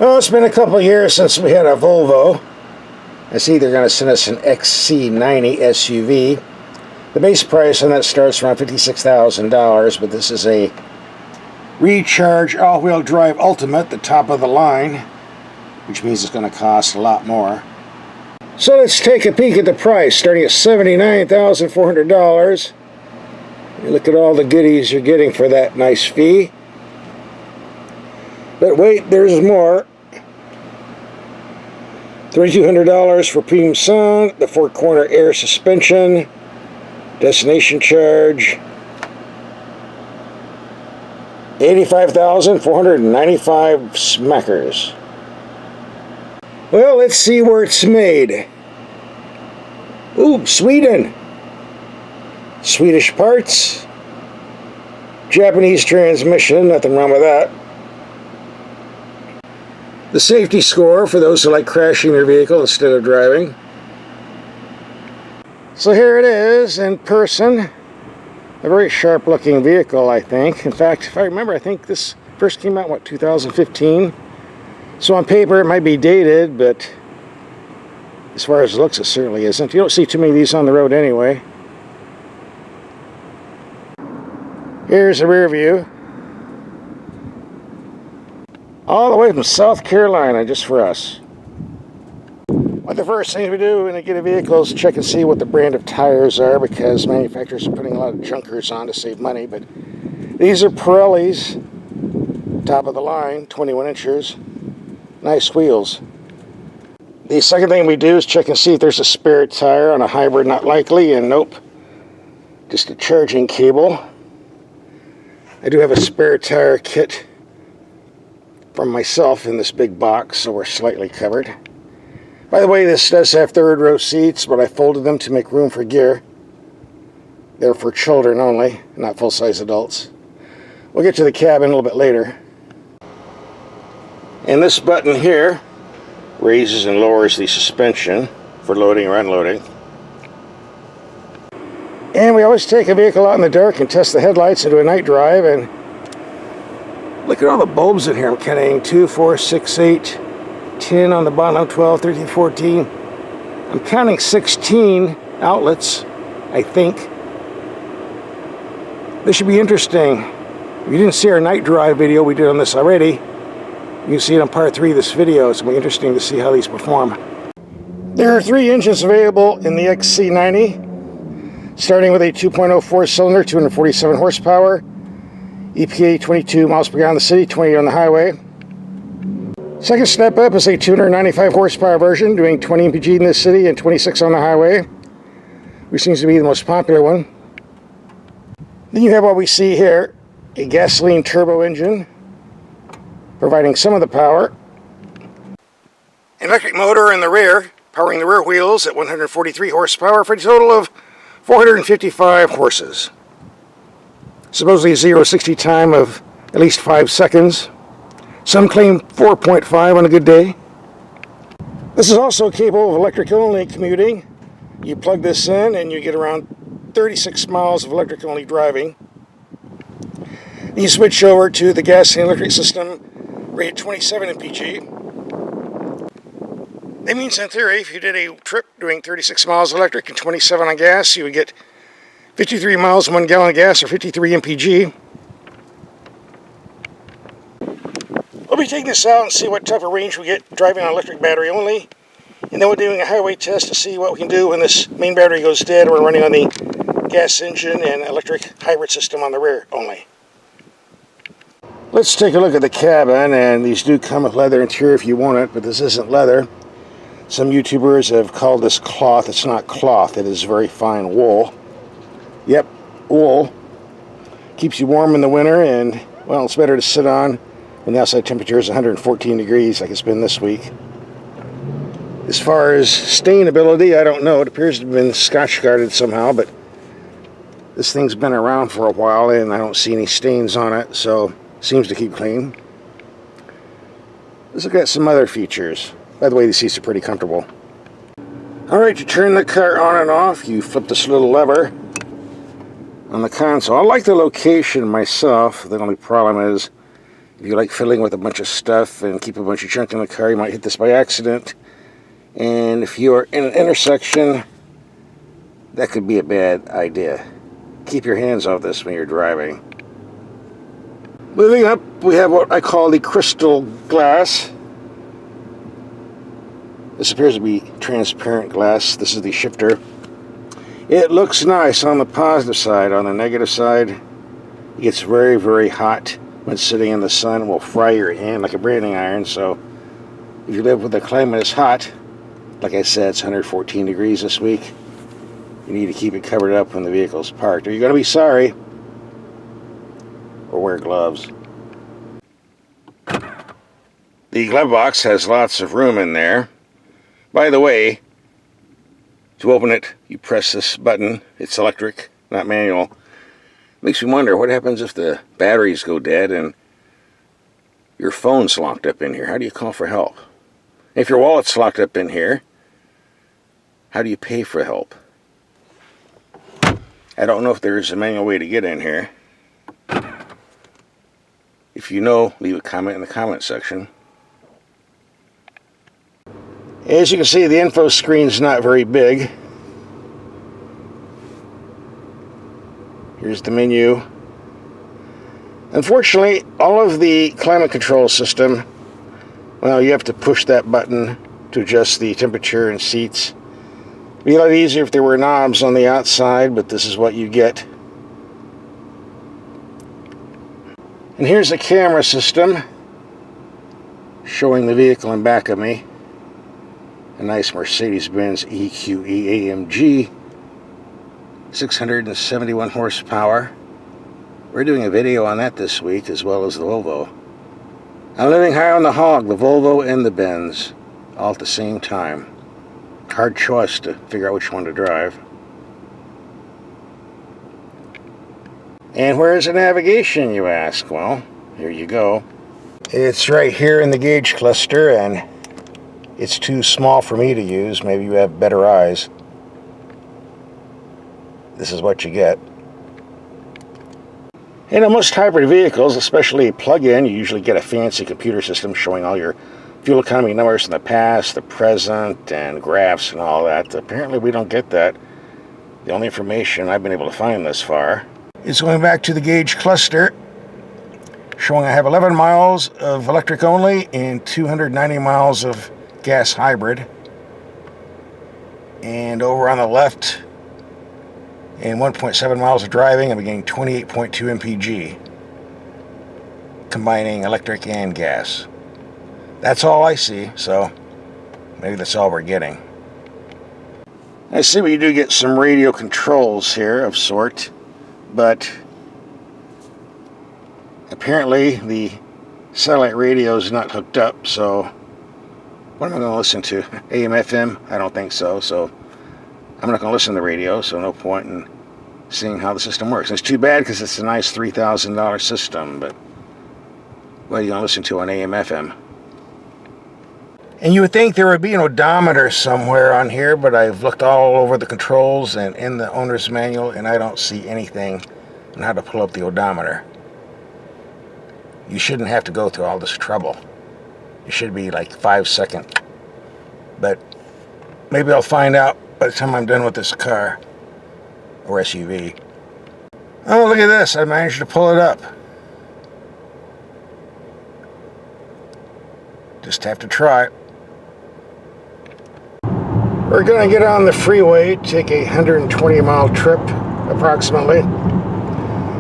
Well, it's been a couple of years since we had a Volvo. I see they're going to send us an XC90 SUV. The base price on that starts around $56,000, but this is a Recharge all-wheel drive Ultimate, the top of the line, which means it's going to cost a lot more. So let's take a peek at the price, starting at $79,400. Look at all the goodies you're getting for that nice fee. But wait, there's more. $3,200 for premium sound, the four-corner air suspension, destination charge, $85,495 smackers. Well, let's see where it's made. Ooh, Sweden. Swedish parts. Japanese transmission, nothing wrong with that. The safety score for those who like crashing their vehicle instead of driving. So here it is in person. A very sharp looking vehicle, I think. In fact, if I remember, I think this first came out, what, 2015? So on paper it might be dated, but as far as it looks, it certainly isn't. You don't see too many of these on the road anyway. Here's the rear view. All the way from South Carolina, just for us. One of the first things we do when we get a vehicle is check and see what the brand of tires are, because manufacturers are putting a lot of junkers on to save money. But these are Pirelli's, top of the line, 21 inches. Nice wheels. The second thing we do is check and see if there's a spare tire on a hybrid. Not likely, and nope. Just a charging cable. I do have a spare tire kit from myself in this big box, so we're slightly covered. By the way, this does have third row seats, but I folded them to make room for gear. They're for children only, not full-size adults. We'll get to the cabin a little bit later. And this button here raises and lowers the suspension for loading or unloading. And we always take a vehicle out in the dark and test the headlights and do a night drive. And look at all the bulbs in here. I'm counting 2, 4, 6, 8, 10 on the bottom, 12, 13, 14. I'm counting 16 outlets, I think. This should be interesting. If you didn't see our night drive video, we did on this already. You can see it on part 3 of this video. It's going to be interesting to see how these perform. There are 3 engines available in the XC90. Starting with a 2.0 4-cylinder, 247 horsepower, EPA 22 miles per gallon in the city, 20 on the highway. Second step up is a 295 horsepower version, doing 20 mpg in the city and 26 on the highway, which seems to be the most popular one. Then you have what we see here, a gasoline turbo engine, providing some of the power. Electric motor in the rear, powering the rear wheels at 143 horsepower for a total of 455 horses. Supposedly a 0-60 time of at least 5 seconds. Some claim 4.5 on a good day. This is also capable of electric-only commuting. You plug this in and you get around 36 miles of electric-only driving. Then you switch over to the gasoline electric system, rated 27 mpg. That means, in theory, if you did a trip doing 36 miles electric and 27 on gas, you would get 53 miles, 1 gallon of gas, or 53 mpg. We'll be taking this out and see what type of range we get driving on electric battery only. And then we're doing a highway test to see what we can do when this main battery goes dead and we're running on the gas engine and electric hybrid system on the rear only. Let's take a look at the cabin, and these do come with leather interior if you want it, but this isn't leather. Some YouTubers have called this cloth. It's not cloth, it is very fine wool. Yep, wool. Keeps you warm in the winter, and, well, it's better to sit on when the outside temperature is 114 degrees like it's been this week. As far as stainability, I don't know. It appears to have been Scotch guarded somehow, but this thing's been around for a while, and I don't see any stains on it, so it seems to keep clean. Let's look at some other features. By the way, these seats are pretty comfortable. Alright, to turn the car on and off, you flip this little lever on the console. I like the location myself. The only problem is If you like fiddling with a bunch of stuff and keep a bunch of junk in the car, you might hit this by accident. And if you are in an intersection, that could be a bad idea. Keep your hands off this when you're driving. Moving up, we have what I call the crystal glass. This appears to be transparent glass. This is the shifter. It looks nice on the positive side. On the negative side, it gets very, very hot when sitting in the sun. It will fry your hand like a branding iron. So if you live with a climate that's hot, like I said, it's 114 degrees this week, you need to keep it covered up when the vehicle's parked, or you're going to be sorry. Or wear gloves. The glove box has lots of room in there. By the way, to open it, you press this button. It's electric, not manual. Makes me wonder what happens if the batteries go dead and your phone's locked up in here. How do you call for help? If your wallet's locked up in here, how do you pay for help? I don't know if there's a manual way to get in here. If you know, leave a comment in the comment section. As you can see, the info screen is not very big. Here's the menu. Unfortunately, all of the climate control system, well, you have to push that button to adjust the temperature and seats. It'd be a lot easier if there were knobs on the outside, but this is what you get. And here's the camera system showing the vehicle in back of me. A nice Mercedes-Benz EQE AMG, 671 horsepower. We're doing a video on that this week, as well as the Volvo. I'm living high on the hog, the Volvo and the Benz, all at the same time. Hard choice to figure out which one to drive. And where is the navigation, you ask? Well, here you go. It's right here in the gauge cluster, and it's too small for me to use. Maybe you have better eyes. This is what you get. In most hybrid vehicles, especially plug-in, you usually get a fancy computer system showing all your fuel economy numbers in the past, the present, and graphs and all that. Apparently we don't get that. The only information I've been able to find thus far is going back to the gauge cluster, showing I have 11 miles of electric only and 290 miles of gas hybrid. And over on the left, in 1.7 miles of driving, I'm getting 28.2 mpg, combining electric and gas. That's all I see, so maybe that's all we're getting. I see we do get some radio controls here of sort, but apparently the satellite radio is not hooked up, so what am I going to listen to? AM, FM? I don't think so, so I'm not going to listen to the radio, so no point in seeing how the system works. And it's too bad because it's a nice $3,000 system, but what are you going to listen to on AM, FM? And you would think there would be an odometer somewhere on here, but I've looked all over the controls and in the owner's manual, and I don't see anything on how to pull up the odometer. You shouldn't have to go through all this trouble. It should be like 5-second. But maybe I'll find out by the time I'm done with this car or SUV. Oh, look at this. I managed to pull it up. Just have to try it. We're going to get on the freeway, take a 120-mile trip, approximately.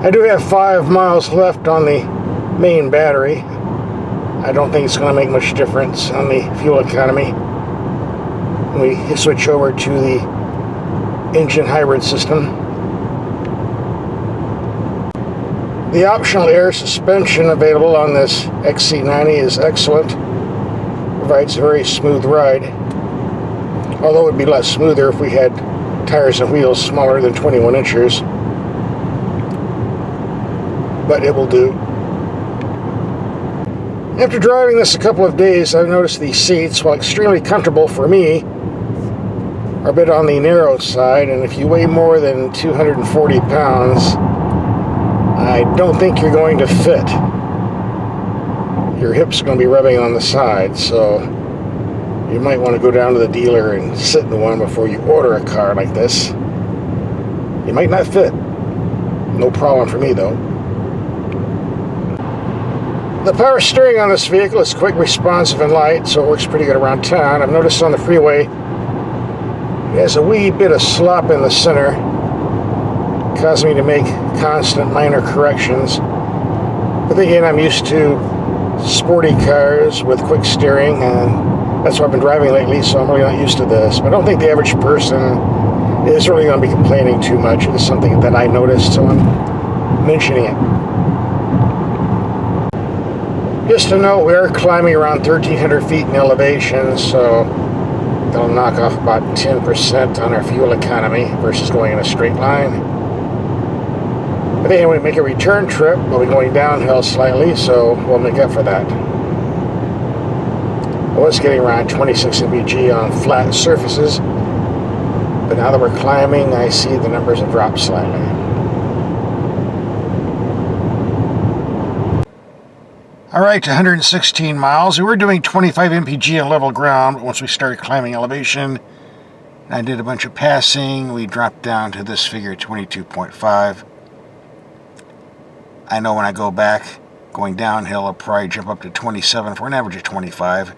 I do have 5 miles left on the main battery. I don't think it's going to make much difference on the fuel economy when we switch over to the engine hybrid system. The optional air suspension available on this XC90 is excellent. Provides a very smooth ride. Although it would be less smoother if we had tires and wheels smaller than 21 inches. But it will do. After driving this a couple of days, I've noticed the seats, while extremely comfortable for me, are a bit on the narrow side, and if you weigh more than 240 pounds, I don't think you're going to fit. your hips are going to be rubbing on the side, so you might want to go down to the dealer and sit in one before you order a car like this. It might not fit. No problem for me though. The power steering on this vehicle is quick, responsive, and light, so it works pretty good around town. I've noticed on the freeway it has a wee bit of slop in the center, causing me to make constant minor corrections. But then again, I'm used to sporty cars with quick steering, and that's what I've been driving lately, so I'm really not used to this. But I don't think the average person is really going to be complaining too much. It is something that I noticed, so I'm mentioning it. Just to note, we are climbing around 1,300 feet in elevation, so that'll knock off about 10% on our fuel economy versus going in a straight line. But anyway, make a return trip, we'll be going downhill slightly, so we'll make up for that. I was getting around 26 mpg on flat surfaces, but now that we're climbing, I see the numbers have dropped slightly. Alright, 116 miles. We were doing 25 mpg on level ground, but once we started climbing elevation, and I did a bunch of passing, we dropped down to this figure, 22.5. I know when I go back, going downhill, I'll probably jump up to 27 for an average of 25.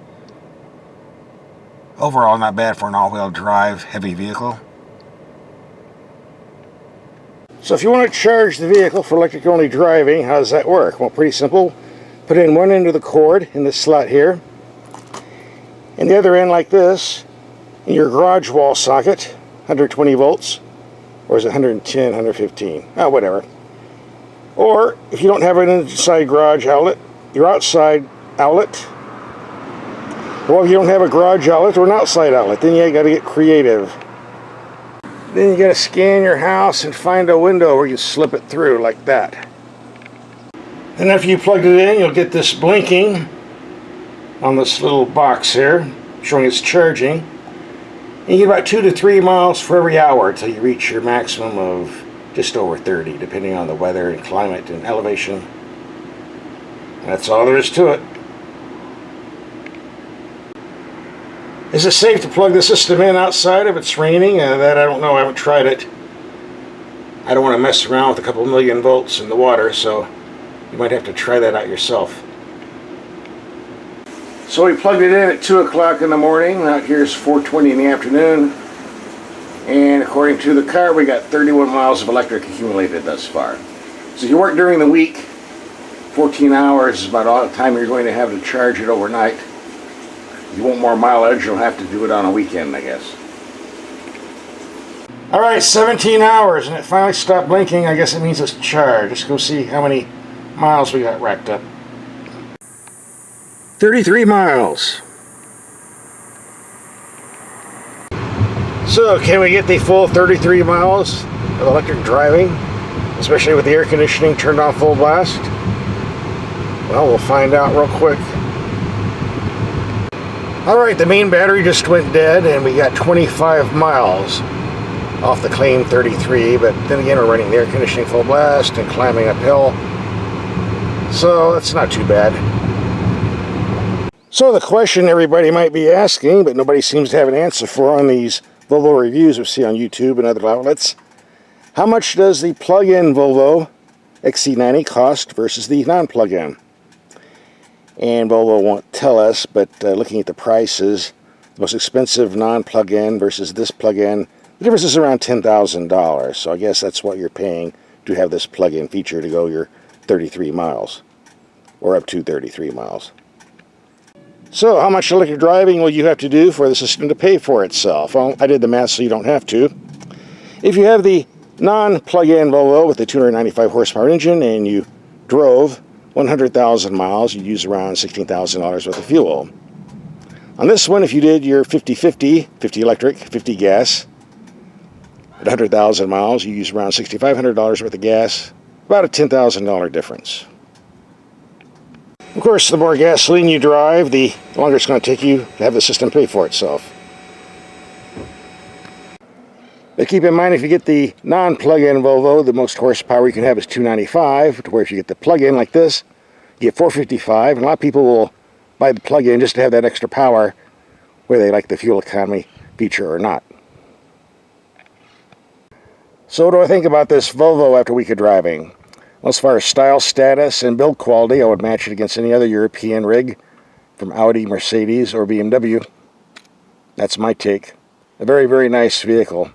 Overall, not bad for an all-wheel drive heavy vehicle. So if you want to charge the vehicle for electric-only driving, how does that work? Well, pretty simple. Put in one end of the cord in this slot here, and the other end like this in your garage wall socket, 120 volts, or is it 110, 115? Oh, whatever. Or if you don't have an inside garage outlet, your outside outlet. Well, if you don't have a garage outlet or an outside outlet, then you got to get creative. Then you got to scan your house and find a window where you slip it through like that. And after you plugged it in, you'll get this blinking on this little box here, showing it's charging. And you get about 2 to 3 miles for every hour until you reach your maximum of just over 30, depending on the weather and climate and elevation. And that's all there is to it. Is it safe to plug the system in outside if it's raining? That I don't know. I haven't tried it. I don't want to mess around with a couple million volts in the water, so you might have to try that out yourself. So we plugged it in at 2 o'clock in the morning. Out here is 4:20 in the afternoon. And according to the car, we got 31 miles of electric accumulated thus far. So if you work during the week, 14 hours is about all the time you're going to have to charge it overnight. If you want more mileage, you'll have to do it on a weekend, I guess. Alright, 17 hours, and it finally stopped blinking. I guess it means it's charged. Let's go see how many miles we got racked up. 33 miles. So, can we get the full 33 miles of electric driving, especially with the air conditioning turned on full blast? Well, we'll find out real quick. Alright, the main battery just went dead, and we got 25 miles off the claim 33, but then again, we're running the air conditioning full blast and climbing uphill, so that's not too bad. So the question everybody might be asking, but nobody seems to have an answer for on these Volvo reviews we see on YouTube and other outlets: how much does the plug-in Volvo XC90 cost versus the non-plug-in? And Volvo won't tell us, but looking at the prices, the most expensive non-plug-in versus this plug-in, the difference is around $10,000. So I guess that's what you're paying to have this plug-in feature to go your 33 miles, or up to 33 miles. So how much electric driving will you have to do for the system to pay for itself? Well, I did the math so you don't have to. If you have the non-plug-in Volvo with the 295 horsepower engine and you drove 100,000 miles, you'd use around $16,000 worth of fuel. On this one, if you did your 50-50, 50 electric, 50 gas, at 100,000 miles, you use around $6,500 worth of gas, about a $10,000 difference. Of course, the more gasoline you drive, the longer it's going to take you to have the system pay for itself. But keep in mind, if you get the non-plug-in Volvo, the most horsepower you can have is 295, to where if you get the plug-in like this, get 455, and a lot of people will buy the plug-in just to have that extra power, whether they like the fuel economy feature or not. So what do I think about this Volvo after a week of driving? Well, as far as style, status, and build quality, I would match it against any other European rig from Audi, Mercedes, or BMW. That's my take. A very, very nice vehicle.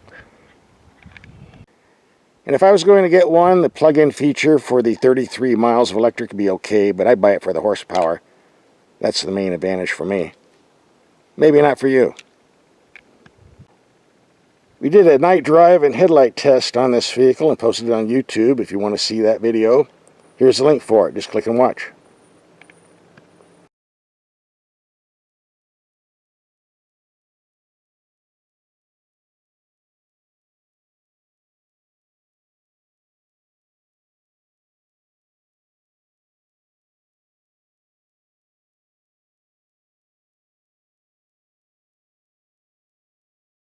And if I was going to get one, the plug-in feature for the 33 miles of electric would be okay, but I'd buy it for the horsepower. That's the main advantage for me. Maybe not for you. We did a night drive and headlight test on this vehicle and posted it on YouTube if you want to see that video. Here's the link for it. Just click and watch.